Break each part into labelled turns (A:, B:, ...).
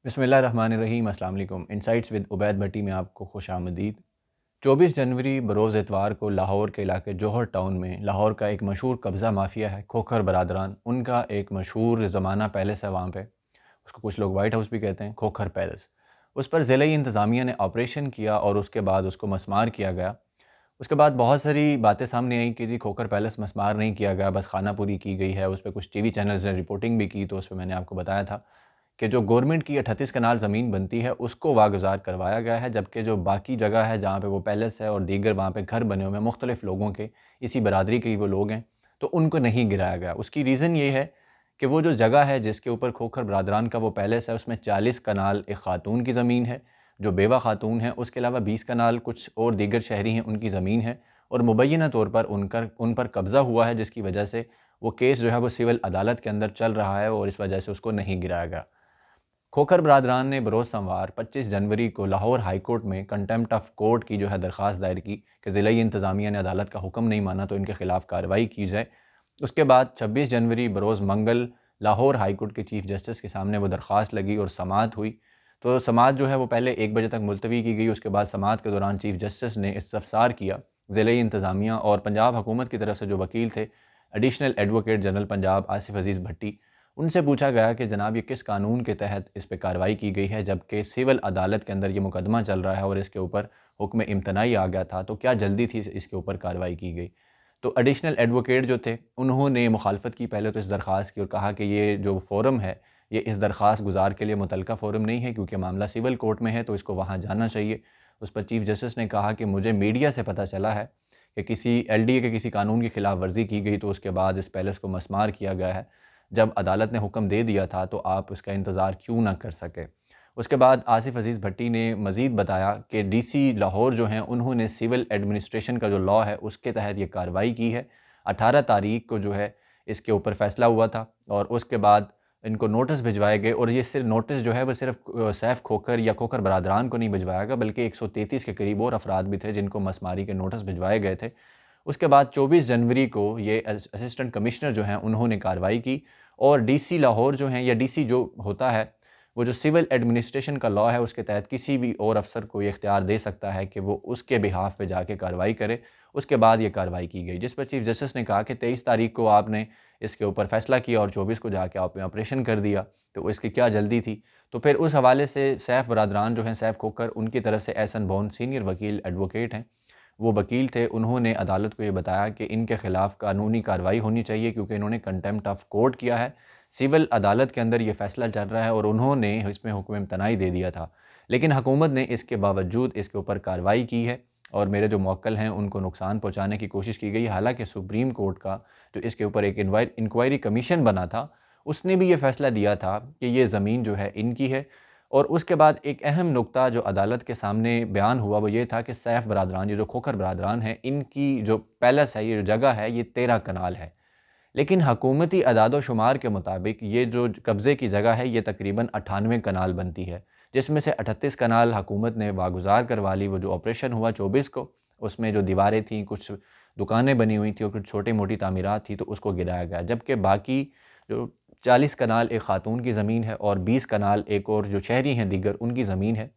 A: बिस्मिल्लाहिर्रहमानिर्रहीम। अस्सलाम वालेकुम। इनसाइट्स विद उबैद भट्टी में आपको खुशामदीद। 24 जनवरी बरोज़ इतवार को लाहौर के इलाके जौहर टाउन में लाहौर का एक मशहूर कब्ज़ा माफिया है खोखर बरादरान। उनका एक मशहूर ज़माना पैलेस है वहाँ पे, उसको कुछ लोग वाइट हाउस भी कहते हैं, खोखर पैलेस। उस पर ज़िले इंतज़ामिया ने ऑपरेशन किया और उसके बाद उसको मसमार किया गया। उसके बाद बहुत सारी बातें सामने आई कि जी खोखर पैलेस मसमार नहीं किया गया, बस खानापुरी की गई है। उस पे कुछ टीवी चैनल्स ने रिपोर्टिंग भी की, तो उस पे मैंने आपको बताया था कि जो गवर्नमेंट की 38 कनाल ज़मीन बनती है उसको वागुज़ार करवाया गया है, जबकि जो बाकी जगह है जहाँ पे वो पैलेस है और दीगर वहाँ पे घर बने हुए हैं मुख्तलिफ़ लोगों के, इसी बरादरी के ही वो लोग हैं, तो उनको नहीं गिराया गया। उसकी रीज़न ये है कि वो जो जगह है जिसके ऊपर खोखर बरादरान का वो पैलेस है, उसमें 40 कनाल एक ख़ातून की ज़मीन है, जो बेवा ख़ातून है। उसके अलावा 20 कनाल कुछ और दीगर शहरी हैं, उनकी ज़मीन है और मुबैना तौर पर उन पर कब्ज़ा हुआ है, जिसकी वजह से वो केस जो है वो सिविल अदालत के अंदर चल रहा है और इस वजह से उसको नहीं गिराया गया। खोखर बरादरान ने बरोज़ सोमवार 25 जनवरी को लाहौर हाई कोर्ट में कंटेम्प्ट ऑफ कोर्ट की जो है दरख्वास्त दायर की कि ज़िले इंतज़ामिया ने अदालत का हुक्म नहीं माना तो इनके खिलाफ़ कार्रवाई की जाए। उसके बाद 26 जनवरी बरोज़ मंगल लाहौर हाई कोर्ट के चीफ जस्टिस के सामने वो दरख्वास्त लगी और समाअत हुई। तो समाअत जो है वो पहले 1 बजे तक मुलतवी की गई। उसके बाद समाअत के दौरान चीफ जस्टिस ने इस्तफ़सार किया ज़िले इंतज़ामिया और पंजाब हुकूमत की तरफ से जो वकील थे, additional advocate general Punjab Asif Aziz Bhatti, उनसे पूछा गया कि जनाब ये किस कानून के तहत इस पे कार्रवाई की गई है, जबकि सिविल अदालत के अंदर ये मुकदमा चल रहा है और इसके ऊपर हुक्म इम्तनाई आ गया था, तो क्या जल्दी थी इसके ऊपर कार्रवाई की गई। तो एडिशनल एडवोकेट जो थे उन्होंने मुखालफत की पहले तो इस दरख्वास्त की और कहा कि ये जो फ़ोरम है ये इस दरख्वास्त गुजार के लिए मुतलका फ़ोरम नहीं है, क्योंकि मामला सिविल कोर्ट में है तो इसको वहाँ जाना चाहिए। उस पर चीफ जस्टिस ने कहा कि मुझे मीडिया से पता चला है कि किसी एलडीए के किसी कानून की खिलाफ वर्जी की गई, तो उसके बाद इस पैलेस को मसमार किया गया है। जब अदालत ने हुक्म दे दिया था तो आप उसका इंतज़ार क्यों ना कर सके। उसके बाद आसिफ़ अज़ीज़ भट्टी ने मज़ीद बताया कि डीसी लाहौर जो हैं उन्होंने सिविल एडमिनिस्ट्रेशन का जो लॉ है उसके तहत ये कार्रवाई की है। 18 तारीख को जो है इसके ऊपर फ़ैसला हुआ था और उसके बाद इनको नोटिस भिजवाए गए और ये सिर्फ नोटिस जो है वो सिर्फ सैफ खोखर या खोखर बरादरान को नहीं भिजवाया गया, बल्कि 133 के करीब और अफराद भी थे जिनको मसमारी के नोटिस भिजवाए गए थे। उसके बाद 24 जनवरी को ये असिस्टेंट कमिश्नर जो हैं उन्होंने कार्रवाई की और डीसी लाहौर जो हैं, या डीसी जो होता है वो जो सिविल एडमिनिस्ट्रेशन का लॉ है उसके तहत किसी भी और अफसर को ये इख्तियार दे सकता है कि वो उसके बिहाफ पे जाके कार्रवाई करे। उसके बाद ये कार्रवाई की गई, जिस पर चीफ जस्टिस ने कहा कि 23 तारीख को आपने इसके ऊपर फैसला किया और 24 को जाके आपने ऑपरेशन कर दिया, तो इसकी क्या जल्दी थी। तो फिर उस हवाले से सैफ बरादरान जो हैं, सैफ खोखर, उनकी तरफ से एहसन बॉन सीनियर वकील एडवोकेट हैं, वो वकील थे, उन्होंने अदालत को ये बताया कि इनके ख़िलाफ़ कानूनी कार्रवाई होनी चाहिए क्योंकि इन्होंने कंटेम्प्ट ऑफ कोर्ट किया है। सिविल अदालत के अंदर ये फ़ैसला चल रहा है और उन्होंने इसमें हुक्म इम्तनाई दे दिया था। लेकिन हुकूमत ने इसके बावजूद इसके ऊपर कार्रवाई की है और मेरे जो मौक्कल हैं उनको नुकसान पहुँचाने की कोशिश की गई। हालाँकि सुप्रीम कोर्ट का जो इसके ऊपर एक इंक्वायरी कमीशन बना था, उसने भी ये फ़ैसला दिया था कि ये ज़मीन जो है इनकी है। और उसके बाद एक अहम नुकता जो अदालत के सामने बयान हुआ वो ये था कि सैफ बरादरान, ये जो खोखर बरादरान हैं, इनकी जो पैलेस है, ये जो जगह है, ये 13 कनाल है। लेकिन हकूमती अदाद-ओ-शुमार के मुताबिक ये जो कब्ज़े की जगह है ये तकरीबन 98 कनाल बनती है, जिसमें से 38 कनाल हुकूमत ने वागुज़ार करवा ली। वो जो ऑपरेशन हुआ 24 को, उसमें जो दीवारें थीं, कुछ दुकानें बनी हुई थी और कुछ छोटी-मोटी तामीरात थी, तो उसको गिराया गया। जबकि बाकी जो 40 कनाल एक ख़ातून की ज़मीन है और 20 कनाल एक और जो शहरी हैं दीगर, उनकी ज़मीन है,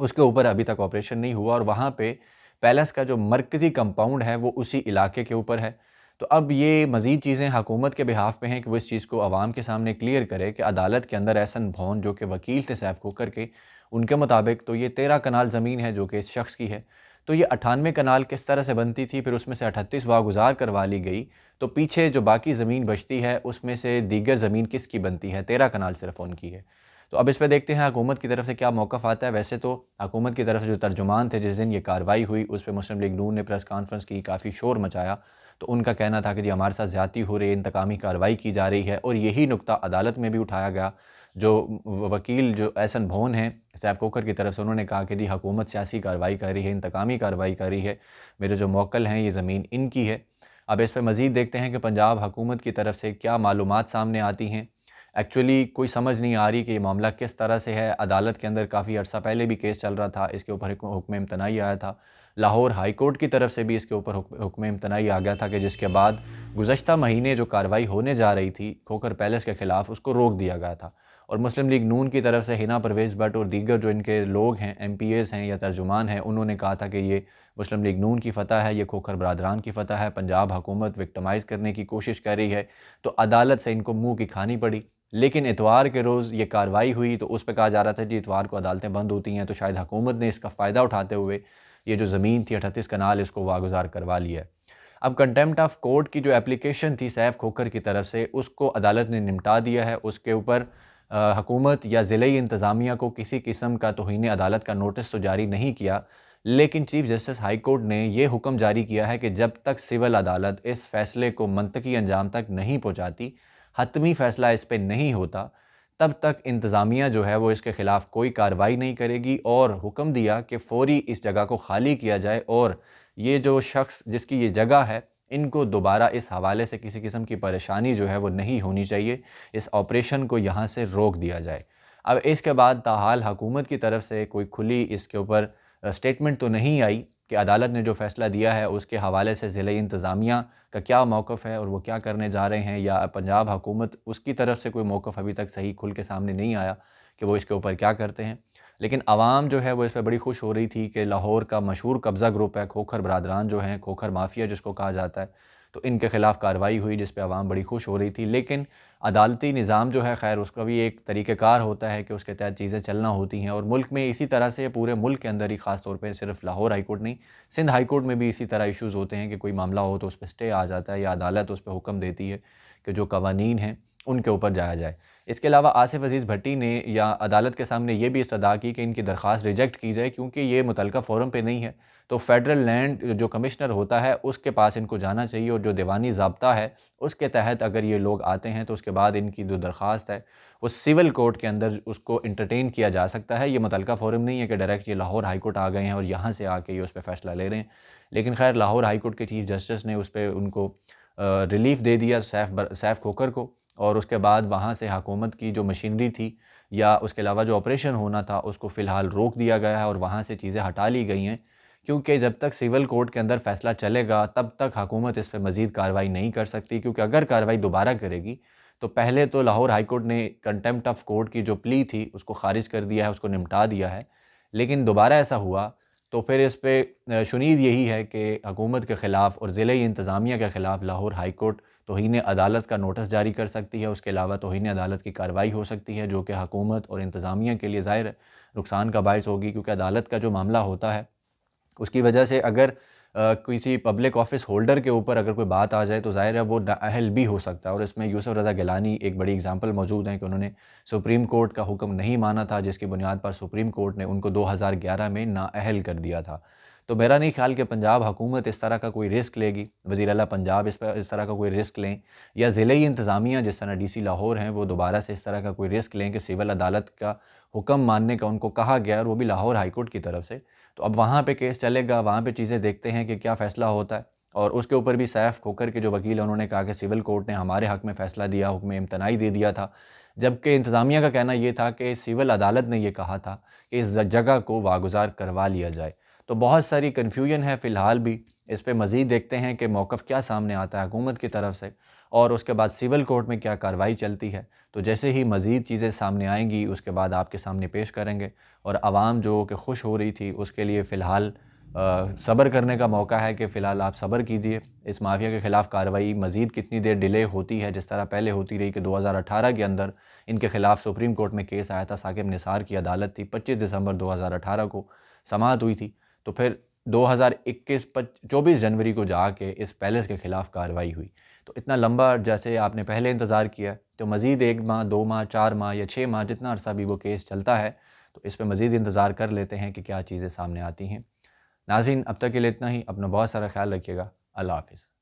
A: उसके ऊपर अभी तक ऑपरेशन नहीं हुआ और वहाँ पे पैलेस का जो मरकज़ी कंपाउंड है वो उसी इलाके के ऊपर है। तो अब ये मज़ीद चीज़ें हुकूमत के बिहाफ़ पे हैं कि वो इस चीज़ को आवाम के सामने क्लियर करे कि अदालत के अंदर एहसन भौन जो कि वकील थे सैफ खोखर के, उनके मुताबिक तो ये 13 कनाल ज़मीन है जो कि इस शख्स की है। तो ये 98 कनाल किस तरह से बनती थी, फिर उसमें से 38 वागुज़ार करवा ली गई, तो पीछे जो बाकी ज़मीन बचती है उसमें से दीगर ज़मीन किसकी बनती है? 13 कनाल सिर्फ़ उनकी है। तो अब इस पे देखते हैं हुकूमत की तरफ से क्या मौक़िफ़ आता है। वैसे तो हुकूमत की तरफ से जो तर्जुमान थे जिस दिन ये कार्रवाई हुई उस पे मुस्लिम लीग नून ने प्रेस कॉन्फ्रेंस की, काफ़ी शोर मचाया। तो उनका कहना था कि जी हमारे साथ ज़्यादती हो रही है, इंतकामी कार्रवाई की जा रही है और यही नुकता अदालत में भी उठाया गया। जो वकील जो एहसन भोन हैं सैफ कोकर की तरफ से, उन्होंने कहा कि जी हुकूमत सियासी कार्रवाई कर रही है, इंतकामी कार्रवाई कर रही है, मेरे जो मौक्कल हैं ये ज़मीन इनकी है। अब इस पे मज़ीद देखते हैं कि पंजाब हुकूमत की तरफ से क्या मालूमात सामने आती हैं। एक्चुअली कोई समझ नहीं आ रही कि ये मामला किस तरह से है। अदालत के अंदर काफ़ी अर्सा पहले भी केस चल रहा था, इसके ऊपर हुक्म इम्तनाई आया था। लाहौर हाई कोर्ट की तरफ से भी इसके ऊपर हुक्म इम्तनाई आ गया था कि जिसके बाद गुज़श्ता महीने जो कार्रवाई होने जा रही थी खोखर पैलेस के ख़िलाफ़, उसको रोक दिया गया था। और मुस्लिम लीग नून की तरफ से हिना परवेज़ भट्ट और दीगर जो इनके लोग हैं, MPAs हैं या तर्जुमान हैं, उन्होंने कहा था कि ये मुस्लिम लीग नून की फ़तह है, ये खोखर बरादरान की फ़तह है, पंजाब हुकूमत विक्टिमाइज़ करने की कोशिश कर रही है। तो अदालत से इनको मुँह की खानी पड़ी। लेकिन इतवार के रोज़ ये कार्रवाई हुई तो उस पे कहा जा रहा था जी इतवार को अदालतें बंद होती हैं, तो शायद हुकूमत ने इसका फ़ायदा उठाते हुए ये जो ज़मीन थी 38 कनाल इसको वागुज़ार करवा लिया है। अब कंटेम्प्ट ऑफ कोर्ट की जो एप्लीकेशन थी सैफ खोखर की तरफ से उसको अदालत ने निपटा दिया है। उसके ऊपर हुकूमत या ज़िले इंतज़ामिया को किसी किस्म का तौहीन अदालत का नोटिस तो जारी नहीं किया, लेकिन चीफ़ जस्टिस हाई कोर्ट ने ये हुक्म जारी किया है कि जब तक सिविल अदालत इस फ़ैसले को मंतकी अंजाम तक नहीं पहुँचाती, हतमी फ़ैसला इस पे नहीं होता, तब तक इंतज़ामिया जो है वो इसके ख़िलाफ़ कोई कार्रवाई नहीं करेगी और हुक्म दिया कि फ़ौरी इस जगह को खाली किया जाए और ये जो शख्स जिसकी ये जगह है, इनको दोबारा इस हवाले से किसी किस्म की परेशानी जो है वो नहीं होनी चाहिए। इस ऑपरेशन को यहाँ से रोक दिया जाए। अब इसके बाद ताहाल हुकूमत की तरफ से कोई खुली इसके ऊपर स्टेटमेंट तो नहीं आई कि अदालत ने जो फ़ैसला दिया है उसके हवाले से ज़िले इंतज़ामिया का क्या मौक़िफ़ है और वो क्या करने जा रहे हैं, या पंजाब हुकूमत उसकी तरफ से कोई मौक़िफ़ अभी तक सही खुल के सामने नहीं आया कि वो इसके ऊपर क्या करते हैं। लेकिन आवाम जो है वो इस पे बड़ी खुश हो रही थी कि लाहौर का मशहूर कब्ज़ा ग्रुप है खोखर बरादरान जो हैं, खोखर माफिया जिसको कहा जाता है, तो इनके ख़िलाफ़ कार्रवाई हुई जिस पे आवाम बड़ी खुश हो रही थी। लेकिन अदालती निज़ाम जो है ख़ैर उसका भी एक तरीक़ेकार होता है कि उसके तहत चीज़ें चलना होती हैं और मुल्क में इसी तरह से पूरे मुल्क के अंदर ही ख़ास तौर पे सिर्फ़ लाहौर हाई कोर्ट नहीं, सिंध हाई कोर्ट में भी इसी तरह इश्यूज़ होते हैं कि कोई मामला हो तो उस पे स्टे आ जाता है या अदालत उस पे हुक्म देती है कि जो कवानीन हैं उनके ऊपर जाया जाए। इसके अलावा आसिफ़ अज़ीज़ भट्टी ने या अदालत के सामने ये भी इस्तदा की कि इनकी दरख्वास्त रिजेक्ट की जाए क्योंकि ये मुतल्लका फ़ोरम पे नहीं है। तो फ़ेडरल लैंड जो कमिश्नर होता है उसके पास इनको जाना चाहिए और जो दीवानी ज़ाब्ता है उसके तहत अगर ये लोग आते हैं तो उसके बाद इनकी जो दरख्वास्त है वो सिविल कोर्ट के अंदर उसको एंटरटेन किया जा सकता है। ये मुतल्लका फ़ोरम नहीं है कि डायरेक्ट ये लाहौर हाई कोर्ट आ गए हैं और यहाँ से आके ये उस पे फ़ैसला ले रहे हैं। लेकिन ख़ैर लाहौर हाई कोर्ट के चीफ़ जस्टिस ने उस पे उनको रिलीफ़ दे दिया सैफ खोखर को और उसके बाद वहाँ से हुकूमत की जो मशीनरी थी या उसके अलावा जो ऑपरेशन होना था उसको फ़िलहाल रोक दिया गया है और वहाँ से चीज़ें हटा ली गई हैं। क्योंकि जब तक सिविल कोर्ट के अंदर फ़ैसला चलेगा तब तक हुकूमत इस पे मज़ीद कार्रवाई नहीं कर सकती, क्योंकि अगर कार्रवाई दोबारा करेगी तो पहले तो लाहौर हाई कोर्ट ने कंटेम्प्ट ऑफ कोर्ट की जो प्ली थी उसको ख़ारिज कर दिया है, उसको निपटा दिया है। लेकिन दोबारा ऐसा हुआ तो फिर इस पे शुनीद यही है कि हुकूमत के ख़िलाफ़ और ज़िले इंतज़ामिया के ख़िलाफ़ लाहौर हाई कोर्ट तौहीन अदालत का नोटिस जारी कर सकती है। उसके अलावा तौहीन अदालत की कार्रवाई हो सकती है जो कि हुकूमत और इंतज़ामिया के लिए ज़ाहिर है नुकसान का बायस होगी, क्योंकि अदालत का जो मामला होता है उसकी वजह से अगर किसी पब्लिक ऑफिस होल्डर के ऊपर अगर कोई बात आ जाए तो ज़ाहिर है वो नाअहल भी हो सकता है। और इसमें यूसुफ रज़ा गिलानी एक बड़ी एग्जांपल मौजूद है कि उन्होंने सुप्रीम कोर्ट का हुक्म नहीं माना था जिसकी बुनियाद पर सुप्रीम कोर्ट ने उनको 2011 में नाअहल कर दिया था। तो मेरा नहीं ख्याल कि पंजाब हुकूमत इस तरह का कोई रिस्क लेगी, वज़ीर आला पंजाब इस तरह का कोई रिस्क लें या ज़िले इंतज़ामिया जिस तरह DC लाहौर हैं वो दोबारा से इस तरह का कोई रिस्क लें कि सिविल अदालत का हुक्म मानने का उनको कहा गया और वो भी लाहौर हाई कोर्ट की तरफ से। तो अब वहाँ पे केस चलेगा, वहाँ पे चीज़ें देखते हैं कि क्या फ़ैसला होता है। और उसके ऊपर भी सैफ खोखर के जो वकील हैं उन्होंने कहा कि सिविल कोर्ट ने हमारे हक़ में फ़ैसला दिया, हुक्म इम्तनाई दे दिया था। जबकि इंतज़ामिया का कहना ये था कि सिविल अदालत ने ये कहा था कि इस जगह को वागुज़ार करवा लिया जाए। तो बहुत सारी कन्फ्यूजन है फ़िलहाल भी, इस पे मज़ीद देखते हैं कि मौक़िफ़ क्या सामने आता है हुकूमत की तरफ से और उसके बाद सिविल कोर्ट में क्या कार्रवाई चलती है। तो जैसे ही मज़ीद चीज़ें सामने आएँगी उसके बाद आपके सामने पेश करेंगे। और आवाम जो कि खुश हो रही थी उसके लिए फ़िलहाल सब्र करने का मौका है कि फ़िलहाल आप सब्र कीजिए। इस माफ़िया के ख़िलाफ़ कार्रवाई मज़ीद कितनी देर डिले होती है, जिस तरह पहले होती रही कि 2018 के अंदर इनके ख़िलाफ़ सुप्रीम कोर्ट में केस आया था, साकिब निसार की अदालत थी, 25 दिसंबर 2018 को समाअत हुई थी। तो फिर 2021 24 जनवरी को जाके इस पैलेस के ख़िलाफ़ कार्रवाई हुई। तो इतना लंबा जैसे आपने पहले इंतज़ार किया, तो मज़ीद 1 माह, 2 माह, 4 माह या 6 माह जितना अरसा भी वो केस चलता है, तो इस पे मज़ीद इंतज़ार कर लेते हैं कि क्या चीज़ें सामने आती हैं। नाज़रीन अब तक के लिए इतना ही। अपना बहुत सारा ख़्याल रखिएगा। अल्लाह हाफ़िज़।